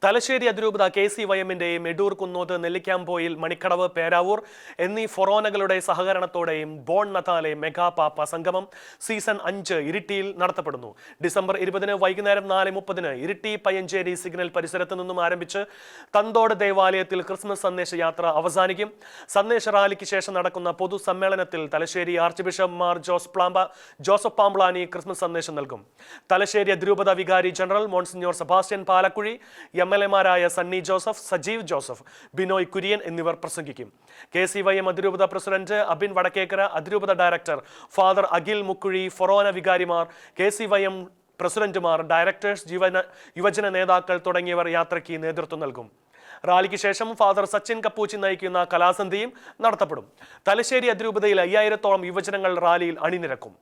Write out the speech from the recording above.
തലശ്ശേരി അതിരൂപത KCYM-ന്റെയും എടൂർ കുന്നോത്ത് നെല്ലിക്കാംപോയിൽ മണിക്കടവ് പേരാവൂർ എന്നീ ഫൊറോനകളുടെ സഹകരണത്തോടെയും bone നഥാലെ mega പാപ്പ സംഗമം സീസൺ 5 ഇരിട്ടിയിൽ നടത്തപ്പെടുന്നു. ഡിസംബർ 20-ന് വൈകുന്നേരം 4:30-ന് ഇരിട്ടി പയ്യഞ്ചേരി സിഗ്നൽ പരിസരത്ത് നിന്നും ആരംഭിച്ച് തന്തോട് ദേവാലയത്തിൽ ക്രിസ്മസ് സന്ദേശ യാത്ര അവസാനിക്കും. സന്ദേശ റാലിക്ക് ശേഷം നടക്കുന്ന പൊതുസമ്മേളനത്തിൽ Thalassery arch bishop Mar Joseph Pamplany Christmas സന്ദേശം നൽകും. തലശ്ശേരി അതിരൂപത വികാരി ജനറൽ മോൺസിഞ്ഞോർ സെബാസ്റ്റ്യൻ പാലക്കുഴി, MLA-മാരായ സണ്ണി ജോസഫ്, സജീവ് ജോസഫ്, ബിനോയ് കുര്യൻ എന്നിവർ പ്രസംഗിക്കും. KCYM അതിരൂപത പ്രസിഡന്റ് അബിൻ വടക്കേക്കര, അതിരൂപത ഡയറക്ടർ ഫാദർ അഖിൽ മുക്കുഴി, ഫൊറോന വികാരിമാർ, KCYM പ്രസിഡന്റുമാർ, ഡയറക്ടേഴ്സ്, യുവജന നേതാക്കൾ തുടങ്ങിയവർ യാത്രയ്ക്ക് നേതൃത്വം നൽകും. റാലിക്ക് ശേഷം ഫാദർ സച്ചിൻ കപ്പൂച്ചി നയിക്കുന്ന കലാസന്ധിയും നടത്തപ്പെടും. തലശ്ശേരി അതിരൂപതയിൽ 5000-ഓളം യുവജനങ്ങൾ റാലിയിൽ അണിനിരക്കും.